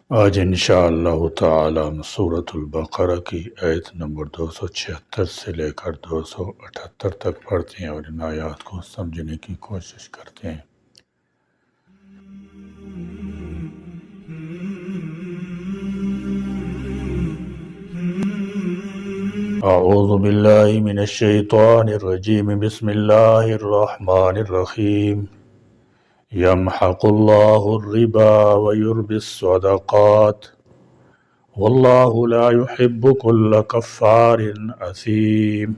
آج انشاءاللہ تعالی ہم سورۃ البقرہ کی آیت نمبر 276 سے لے کر 278 تک پڑھتے ہیں اور ان آیات کو سمجھنے کی کوشش کرتے ہیں۔ اعوذ باللہ من الشیطان الرجیم، بسم اللہ الرحمن الرحیم۔ یمحق اللہ الربا ویربی الصدقات واللہ لا يحب كل كفار أثيم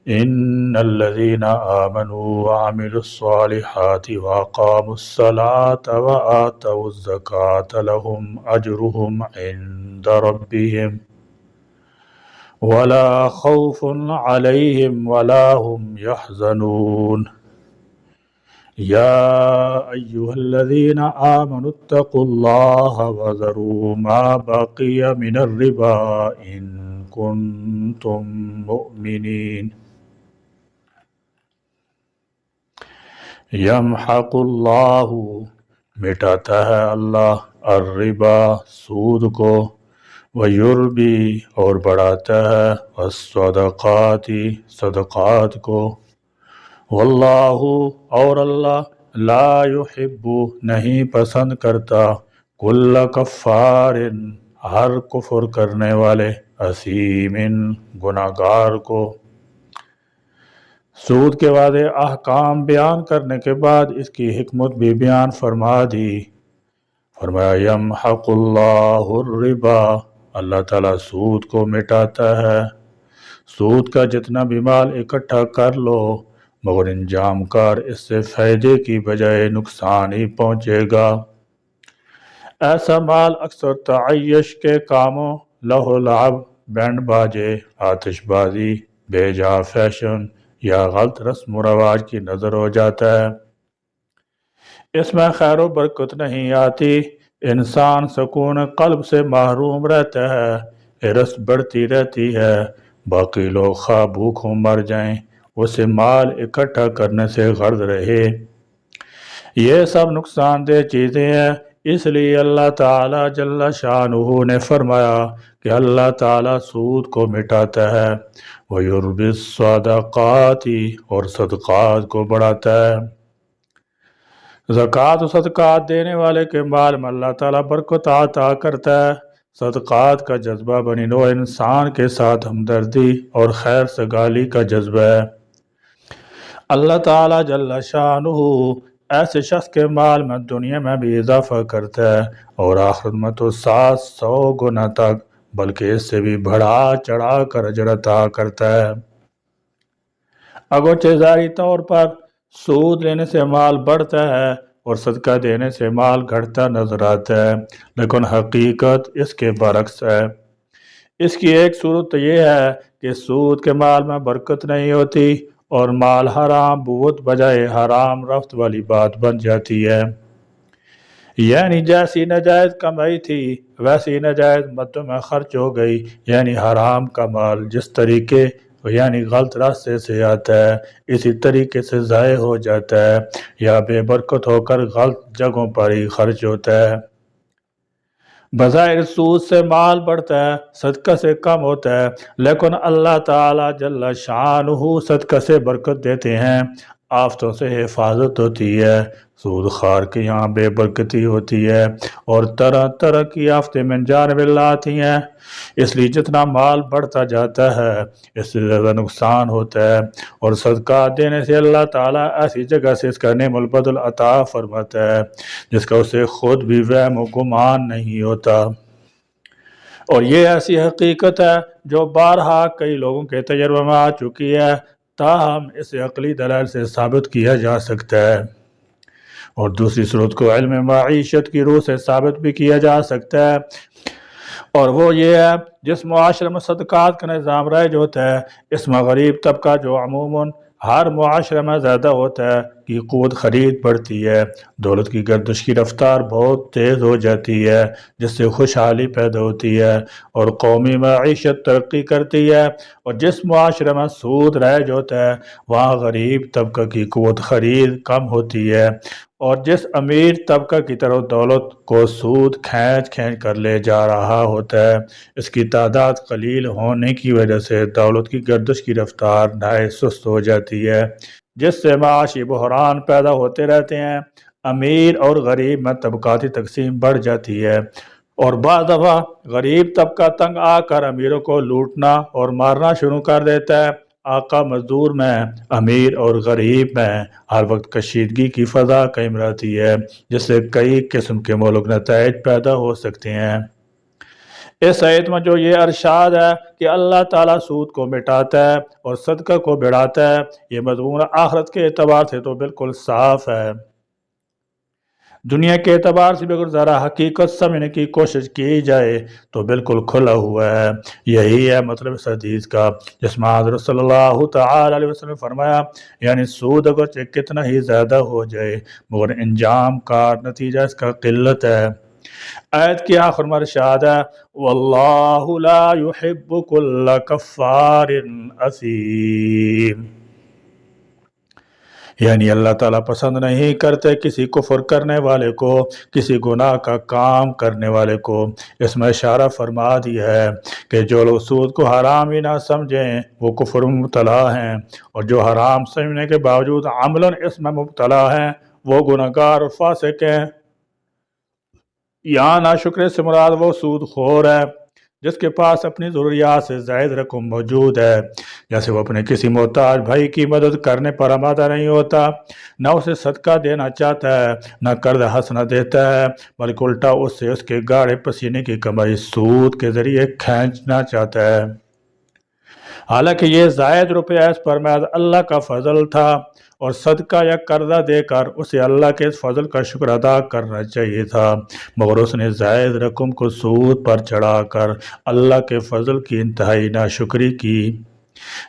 إن الذين آمنوا وعملوا الصالحات وأقاموا الصلاة وآتوا الزكاة لهم أجرهم عند ربهم ولا خوف عليهم ولا هم يحزنون يا أيها الذين آمنوا اتقوا الله وذروا ما بقي من الربا إن كنتم مؤمنين يمحق اللہ مٹاتا ہے اللہ الربا سود کو، ویربی اور بڑھاتا ہے الصدقات صدقات کو، واللہ اور اللہ لا يحب نہیں پسند کرتا کل کفار ہر کفر کرنے والے اثیم گناہگار کو۔ سود کے واضح احکام بیان کرنے کے بعد اس کی حکمت بھی بیان فرما دی۔ فرمایا یمحق اللہ الربا، اللہ تعالیٰ سود کو مٹاتا ہے۔ سود کا جتنا بھی مال اکٹھا کر لو مگر انجام کار اس سے فائدے کی بجائے نقصان ہی پہنچے گا۔ ایسا مال اکثر تعیش کے کاموں، لہو لعب، بینڈ باجے، آتش بازی، بے جا فیشن یا غلط رسم و رواج کی نظر ہو جاتا ہے۔ اس میں خیر و برکت نہیں آتی، انسان سکون قلب سے محروم رہتا ہے، ہرس بڑھتی رہتی ہے، باقی لوگ خواہ بھوکوں مر جائیں اسے مال اکٹھا کرنے سے غرض رہے۔ یہ سب نقصان دہ چیزیں ہیں، اس لیے اللہ تعالیٰ جل شانہ نے فرمایا کہ اللہ تعالیٰ سود کو مٹاتا ہے، وَيُرْبِي الصَّدَقَاتِ اور صدقات کو بڑھاتا ہے۔ زکوٰۃ و صدقات دینے والے کے مال میں اللہ تعالیٰ برکت عطا کرتا ہے۔ صدقات کا جذبہ بنی نوع انسان کے ساتھ ہمدردی اور خیر سگالی کا جذبہ ہے۔ اللہ تعالیٰ جل شانہ ایسے شخص کے مال میں دنیا میں بھی اضافہ کرتا ہے اور آخرت میں تو 700 گنا تک، بلکہ اس سے بھی بڑھا چڑھا کر اجر عطا کرتا ہے۔ اگرچہ ظاہری طور پر سود لینے سے مال بڑھتا ہے اور صدقہ دینے سے مال گھٹتا نظر آتا ہے، لیکن حقیقت اس کے برعکس ہے۔ اس کی ایک صورت یہ ہے کہ سود کے مال میں برکت نہیں ہوتی اور مال حرام بوت بجائے حرام رفت والی بات بن جاتی ہے، یعنی جیسی ناجائز کمائی تھی ویسی ناجائز مدوں میں خرچ ہو گئی، یعنی حرام کا مال جس طریقے یعنی غلط راستے سے آتا ہے اسی طریقے سے ضائع ہو جاتا ہے یا بے برکت ہو کر غلط جگہوں پر ہی خرچ ہوتا ہے۔ بظاہر سود سے مال بڑھتا ہے، صدقہ سے کم ہوتا ہے، لیکن اللہ تعالیٰ جل شانہ صدقہ سے برکت دیتے ہیں، آفتوں سے حفاظت ہوتی ہے، سود خوار کے یہاں بے برکتی ہوتی ہے اور طرح طرح کی آفتیں من جانب اللہ آتی ہیں۔ اس لیے جتنا مال بڑھتا جاتا ہے اس سے زیادہ نقصان ہوتا ہے، اور صدقہ دینے سے اللہ تعالیٰ ایسی جگہ سے اس کا نعم البدل عطا فرماتا ہے جس کا اسے خود بھی وہم و گمان نہیں ہوتا۔ اور یہ ایسی حقیقت ہے جو بارہا کئی لوگوں کے تجربے میں آ چکی ہے، تاہم اسے عقلی دلائل سے ثابت کیا جا سکتا ہے، اور دوسری صورت کو علم معیشت کی روح سے ثابت بھی کیا جا سکتا ہے، اور وہ یہ ہے جس معاشرے میں صدقات کا نظام رائج ہوتا ہے اس میں غریب طبقہ جو عموماً ہر معاشرے میں زیادہ ہوتا ہے کی قوت خرید بڑھتی ہے، دولت کی گردش کی رفتار بہت تیز ہو جاتی ہے جس سے خوشحالی پیدا ہوتی ہے اور قومی معیشت ترقی کرتی ہے، اور جس معاشرے میں سود رائج ہوتا ہے وہاں غریب طبقہ کی قوت خرید کم ہوتی ہے، اور جس امیر طبقہ کی طرف دولت کو سود کھینچ کھینچ کر لے جا رہا ہوتا ہے، اس کی تعداد قلیل ہونے کی وجہ سے دولت کی گردش کی رفتار نہایت سست ہو جاتی ہے، جس سے معاشی بحران پیدا ہوتے رہتے ہیں، امیر اور غریب میں طبقاتی تقسیم بڑھ جاتی ہے، اور بعض دفعہ غریب طبقہ تنگ آ کر امیروں کو لوٹنا اور مارنا شروع کر دیتا ہے۔ آقا مزدور میں، امیر اور غریب میں ہر وقت کشیدگی کی فضا قائم رہتی ہے جس سے کئی قسم کے مولک نتائج پیدا ہو سکتے ہیں۔ اس آیت میں جو یہ ارشاد ہے کہ اللہ تعالیٰ سود کو مٹاتا ہے اور صدقہ کو بڑھاتا ہے، یہ مضمون آخرت کے اعتبار سے تو بالکل صاف ہے۔ دنیا کے اعتبار سے بھی اگر ذرا حقیقت سمجھنے کی کوشش کی جائے تو بالکل کھلا ہوا ہے۔ یہی ہے مطلب اس حدیث کا جس میں حضرت صلی اللہ تعالی علیہ وسلم فرمایا، یعنی سود اگر کتنا ہی زیادہ ہو جائے مگر انجام کا نتیجہ اس کا قلت ہے۔ آیت کی آخر میں ارشاد ہے واللہ لا يحب كل کفار اثیم، یعنی اللہ تعالیٰ پسند نہیں کرتے کسی کفر کرنے والے کو، کسی گناہ کا کام کرنے والے کو۔ اس میں اشارہ فرما دیا ہے کہ جو لوگ سود کو حرام ہی نہ سمجھیں وہ کفر میں مبتلا ہیں، اور جو حرام سمجھنے کے باوجود عملاً اس میں مبتلا ہیں وہ گناہگار اور فاسق ہیں۔ یہاں ناشکری سے مراد وہ سود خور ہے جس کے پاس اپنی ضروریات سے زائد رقم موجود ہے، جیسے وہ اپنے کسی محتاج بھائی کی مدد کرنے پر آمادہ نہیں ہوتا، نہ اسے صدقہ دینا چاہتا ہے، نہ قرض حسنہ دیتا ہے، بلکہ الٹا اس سے اس کے گاڑے پسینے کی کمائی سود کے ذریعے کھینچنا چاہتا ہے۔ حالانکہ یہ زائد روپیہ اس پر محض اللہ کا فضل تھا، اور صدقہ یا قرضہ دے کر اسے اللہ کے اس فضل کا شکر ادا کرنا چاہیے تھا، مگر اس نے زائد رقم کو سود پر چڑھا کر اللہ کے فضل کی انتہائی ناشکری کی،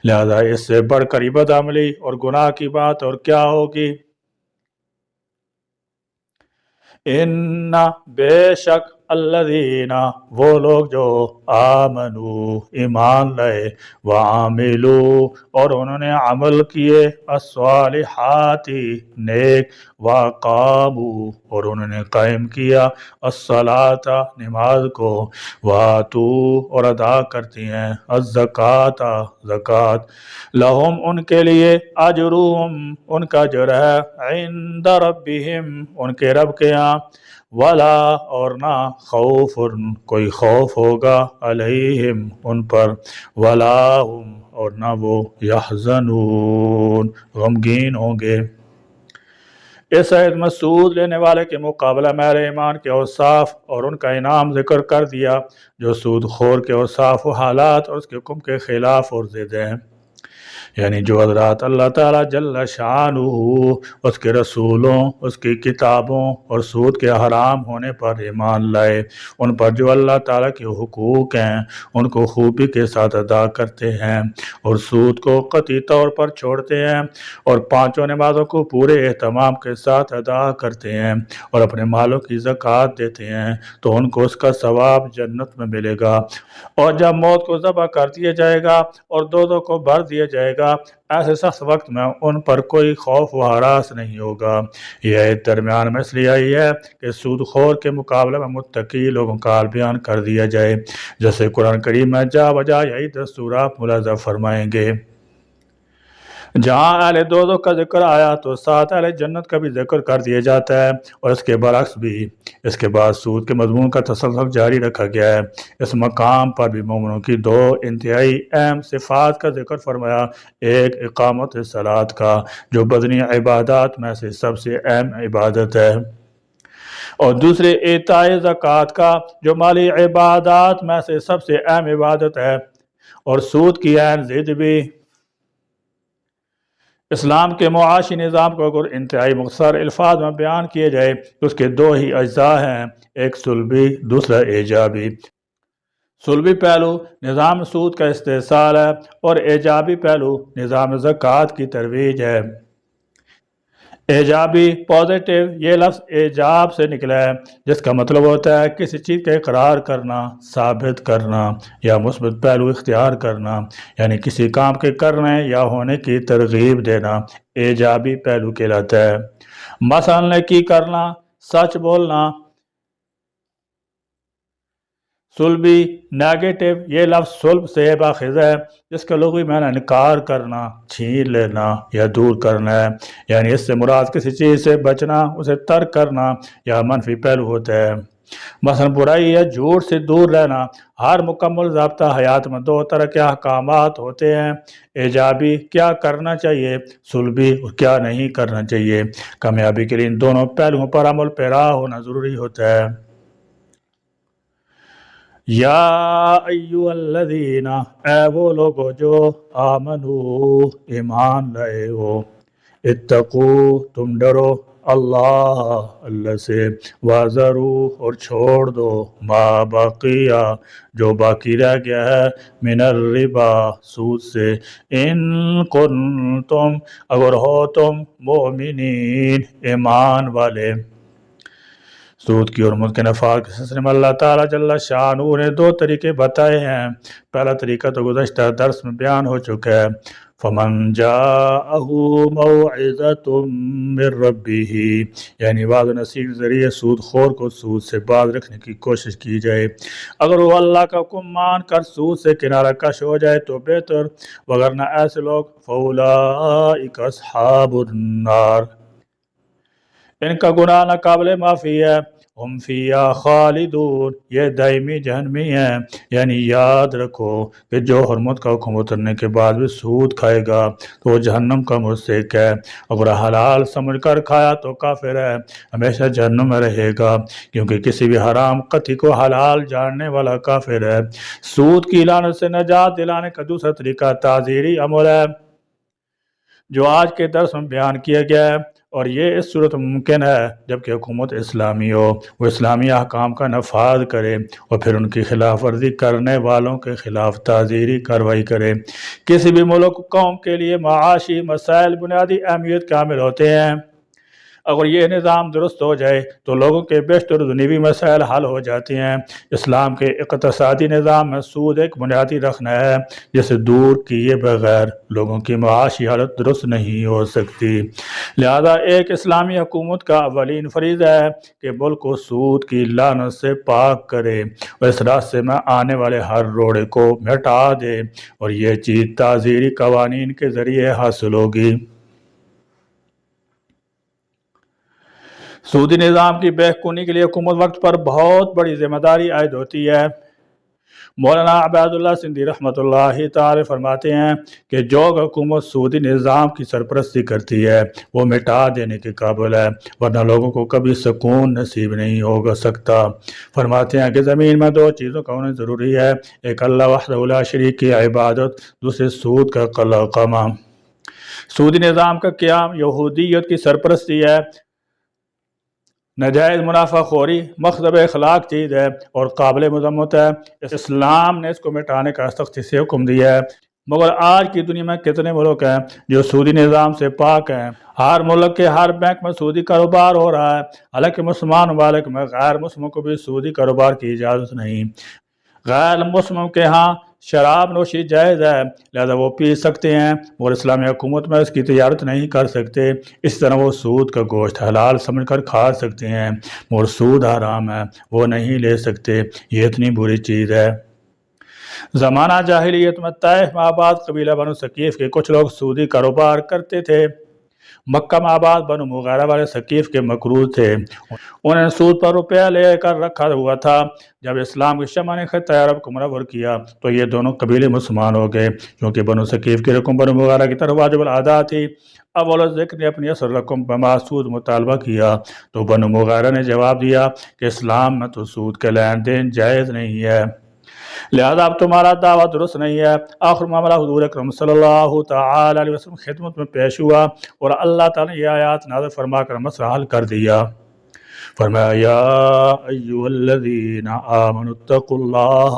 لہذا اس سے بڑھ کر بد عملی اور گناہ کی بات اور کیا ہوگی۔ ان بے شک الذین وہ لوگ جو آمنو ایمان لائے، وعاملو اور انہوں نے عمل کیے، الصالحات نیک، وقامو اور انہوں نے قائم کیا، الصلاۃ نماز کو، واتو اور ادا کرتی ہیں، الزکوٰۃ زکوٰۃ، لہم ان کے لیے اجرہم ان کا اجر ہے، عند ربہم ان کے رب کے ہاں، ولا اور نہ خوف کوئی خوف ہوگا، علیہم ان پر، ولا ہم اور نہ وہ یحزنون غمگین ہوں گے۔ اس آیت میں سود لینے والے کے مقابلہ میں اہل ایمان کے اوصاف اور ان کا انعام ذکر کر دیا جو سود خور کے اوصاف و حالات اور اس کے حکم کے خلاف اور ضد ہیں، یعنی جو حضرات اللہ تعالیٰ جل شانہ اس کے رسولوں، اس کی کتابوں اور سود کے حرام ہونے پر ایمان لائے، ان پر جو اللہ تعالیٰ کے حقوق ہیں ان کو خوبی کے ساتھ ادا کرتے ہیں، اور سود کو قطعی طور پر چھوڑتے ہیں، اور پانچوں نمازوں کو پورے اہتمام کے ساتھ ادا کرتے ہیں، اور اپنے مالوں کی زکوٰۃ دیتے ہیں، تو ان کو اس کا ثواب جنت میں ملے گا، اور جب موت کو ذبح کر دیا جائے گا اور دوزخ کو بھر دیا جائے گا، ایسے سخت وقت میں ان پر کوئی خوف و ہراس نہیں ہوگا۔ یہ درمیان میں اس لیے آئی ہے کہ سود خور کے مقابلے میں متقی لوگوں کا حال بیان کر دیا جائے، جیسے قرآن کریم میں جا بجا یہی دستورات ملاحظہ فرمائیں گے۔ جہاں اہل دوزخ کا ذکر آیا تو ساتھ اہل جنت کا بھی ذکر کر دیا جاتا ہے، اور اس کے برعکس بھی۔ اس کے بعد سود کے مضمون کا تسلسل جاری رکھا گیا ہے۔ اس مقام پر بھی مومنوں کی دو انتہائی اہم صفات کا ذکر فرمایا، ایک اقامت صلاۃ کا جو بدنی عبادات میں سے سب سے اہم عبادت ہے، اور دوسرے اعطاء زکوٰۃ کا جو مالی عبادات میں سے سب سے اہم عبادت ہے، اور سود کی عین ضد بھی۔ اسلام کے معاشی نظام کو اگر انتہائی مختصر الفاظ میں بیان کیے جائے تو اس کے دو ہی اجزاء ہیں، ایک سلبی، دوسرا ایجابی۔ سلبی پہلو نظام سود کا استحصال ہے، اور ایجابی پہلو نظام زکوٰۃ کی ترویج ہے۔ ایجابی پازیٹیو یہ لفظ ایجاب سے نکلا ہے، جس کا مطلب ہوتا ہے کسی چیز کا اقرار کرنا، ثابت کرنا یا مثبت پہلو اختیار کرنا، یعنی کسی کام کے کرنے یا ہونے کی ترغیب دینا ایجابی پہلو کہلاتا ہے۔ مثلا نیکی کرنا، سچ بولنا۔ سلبی نیگیٹو یہ لفظ سلب سے ماخوذ ہے، جس کا لغوی معنی انکار کرنا، چھین لینا یا دور کرنا ہے، یعنی اس سے مراد کسی چیز سے بچنا، اسے ترک کرنا یا منفی پہلو ہوتا ہے۔ مثلا برائی یا جھوٹ سے دور رہنا۔ ہر مکمل ضابطہ حیات میں دو طرح کے احکامات ہوتے ہیں، ایجابی کیا کرنا چاہیے، سلبی کیا نہیں کرنا چاہیے۔ کامیابی کے لیے ان دونوں پہلوؤں پر عمل پیرا ہونا ضروری ہوتا ہے۔ یا ایھا الذین، اے وہ لوگو جو آمنو ایمان لائے ہو، اتقو تم ڈرو، اللہ سے، وذروا اور چھوڑ دو، ما بقیہ جو باقی رہ گیا ہے، من الربا سود سے، ان کنتم اگر ہو تم مؤمنین ایمان والے۔ سود کی حرمت کے نفاذ کے سلسلے میں اللہ تعالیٰ جل شانہ نے دو طریقے بتائے ہیں۔ پہلا طریقہ تو گزشتہ درس میں بیان ہو چکا ہے، فمن جاءہ موعظۃ من ربہ، یعنی وعظ و نصیحت کے ذریعے سود خور کو سود سے باز رکھنے کی کوشش کی جائے۔ اگر وہ اللہ کا حکم مان کر سود سے کنارہ کش ہو جائے تو بہتر، وگرنہ ایسے لوگ فاولئک اصحاب النار، ان کا گناہ ناقابل معافی ہے، ہم فیہا خالدون، یہ دائمی جہنمی ہیں۔ یعنی یاد رکھو کہ جو حرمت کا حکم اترنے کے بعد بھی سود کھائے گا تو وہ جہنم کا مستحق ہے، اگر حلال سمجھ کر کھایا تو کافر ہے، ہمیشہ جہنم میں رہے گا، کیونکہ کسی بھی حرام قطعی کو حلال جاننے والا کافر ہے۔ سود کی لعنت سے نجات دلانے کا دوسرا طریقہ تعزیری عمل ہے، جو آج کے درس میں بیان کیا گیا ہے، اور یہ اس صورت میں ممکن ہے جبکہ حکومت اسلامی ہو، وہ اسلامی احکام کا نفاذ کرے اور پھر ان کی خلاف ورزی کرنے والوں کے خلاف تعزیری کارروائی کرے۔ کسی بھی ملک قوم کے لیے معاشی مسائل بنیادی اہمیت کے حامل ہوتے ہیں، اگر یہ نظام درست ہو جائے تو لوگوں کے بیشتر دنیوی مسائل حل ہو جاتے ہیں۔ اسلام کے اقتصادی نظام میں سود ایک بنیادی رکن ہے، جسے دور کیے بغیر لوگوں کی معاشی حالت درست نہیں ہو سکتی۔ لہذا ایک اسلامی حکومت کا اولین فریضہ ہے کہ ملک کو سود کی لعنت سے پاک کرے اور اس راستے میں آنے والے ہر روڑے کو مٹا دے، اور یہ چیز تعزیری قوانین کے ذریعے حاصل ہوگی۔ سودی نظام کی بہکونی کے لیے حکومت وقت پر بہت بڑی ذمہ داری عائد ہوتی ہے۔ مولانا عبید اللہ سندھی رحمۃ اللہ تعالی فرماتے ہیں کہ جو حکومت سودی نظام کی سرپرستی کرتی ہے وہ مٹا دینے کے قابل ہے، ورنہ لوگوں کو کبھی سکون نصیب نہیں ہوگا سکتا۔ فرماتے ہیں کہ زمین میں دو چیزوں کا ہونا ضروری ہے، ایک اللہ وحدہ لا شریک کی عبادت، دوسرے سود کا قلقمہ۔ سودی نظام کا قیام یہودیت کی سرپرستی ہے، ناجائز منافع خوری مخضب اخلاق چیز ہے اور قابل مذمت ہے۔ اسلام نے اس کو مٹانے کا سختی سے حکم دیا ہے، مگر آج کی دنیا میں کتنے ملک ہیں جو سودی نظام سے پاک ہیں؟ ہر ملک کے ہر بینک میں سودی کاروبار ہو رہا ہے، حالانکہ مسلمان ممالک میں غیر مسلموں کو بھی سودی کاروبار کی اجازت نہیں۔ غیر مسلموں کے ہاں شراب نوشی جائز ہے، لہذا وہ پی سکتے ہیں، مگر اسلامی حکومت میں اس کی تجارت نہیں کر سکتے۔ اس طرح وہ سود کا گوشت حلال سمجھ کر کھا سکتے ہیں، مگر سود حرام ہے، وہ نہیں لے سکتے۔ یہ اتنی بری چیز ہے۔ زمانہ جاہلیت میں طائف میں آباد قبیلہ بنو ثقیف کے کچھ لوگ سودی کاروبار کرتے تھے۔ مکہ میں آباد بنو مغیرہ والے ثقیف کے مقروض تھے، انہوں نے سود پر روپیہ لے کر رکھا ہوا تھا۔ جب اسلام کی شمع نے خطہ عرب کو منور کیا تو یہ دونوں قبیلے مسلمان ہو گئے، کیونکہ بنو ثقیف کی رقم بنو مغیرہ کی طرف واجب الادا تھی۔ اول ذکر نے اپنی اصل رقم بما سود مطالبہ کیا تو بنو مغیرہ نے جواب دیا کہ اسلام میں تو سود کے لین دین جائز نہیں ہے، لہذا اب تمہارا دعویٰ درست نہیں ہے۔ آخر معاملہ حضور اکرم صلی اللہ تعالی علیہ وسلم خدمت میں پیش ہوا اور اللہ تعالیٰ نے یہ آیات نازل فرما کر مسئلہ حل کر دیا۔ فرمایا یا ایھا الذین آمنوا اتقوا اللہ،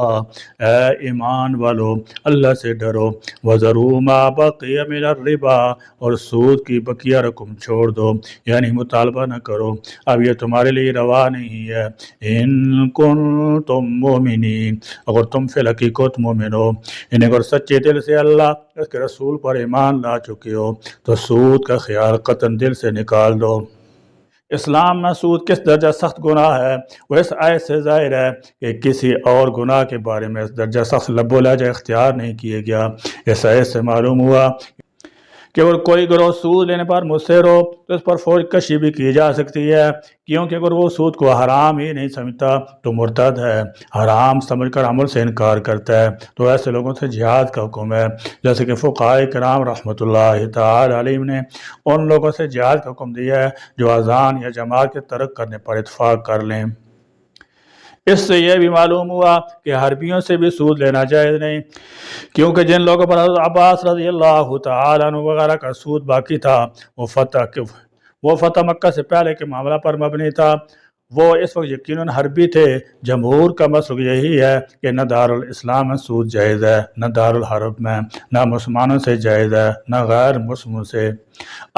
اے ایمان والو اللہ سے ڈرو، وذروا ما بقی من الربا، اور سود کی بقیہ رقم چھوڑ دو، یعنی مطالبہ نہ کرو، اب یہ تمہارے لیے روا نہیں ہے، ان کنتم مومنین، اگر تم فی الحقیقت مومن ہو، یعنی اگر سچے دل سے اللہ اس کے رسول پر ایمان لا چکے ہو تو سود کا خیال قطعاً دل سے نکال دو۔ اسلام میں سود کس درجہ سخت گناہ ہے وہ اس آیت سے ظاہر ہے کہ کسی اور گناہ کے بارے میں اس درجہ سخت لب و لہجہ اختیار نہیں کیے گیا۔ اس آیت سے معلوم ہوا کہ اگر کوئی گروہ سود لینے پر مصر ہو تو اس پر فوج کشی بھی کی جا سکتی ہے، کیونکہ اگر وہ سود کو حرام ہی نہیں سمجھتا تو مرتد ہے، حرام سمجھ کر عمل سے انکار کرتا ہے تو ایسے لوگوں سے جہاد کا حکم ہے، جیسے کہ فقہاء کرام رحمۃ اللہ تعالی علیہ نے ان لوگوں سے جہاد کا حکم دیا ہے جو اذان یا جماعت کے ترک کرنے پر اتفاق کر لیں۔ اس سے یہ بھی معلوم ہوا کہ حربیوں سے بھی سود لینا جائز نہیں، کیونکہ جن لوگوں پر حضرت عباس رضی اللہ تعالیٰ عنہ وغیرہ کا سود باقی تھا وہ فتح مکہ سے پہلے کے معاملہ پر مبنی تھا، وہ اس وقت یقیناً حربی تھے۔ جمہور کا مسلک یہی ہے کہ نہ دارالاسلام میں سود جائز ہے، نہ دارالحرب میں، نہ مسلمانوں سے جائز ہے، نہ غیر مسلموں سے۔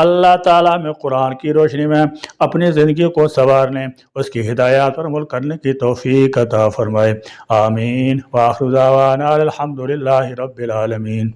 اللہ تعالیٰ میں قرآن کی روشنی میں اپنی زندگی کو سنوارنے، اس کی ہدایات پر عمل کرنے کی توفیق عطا فرمائے، آمین۔ وآخر دعوانا الحمد للہ رب العالمین۔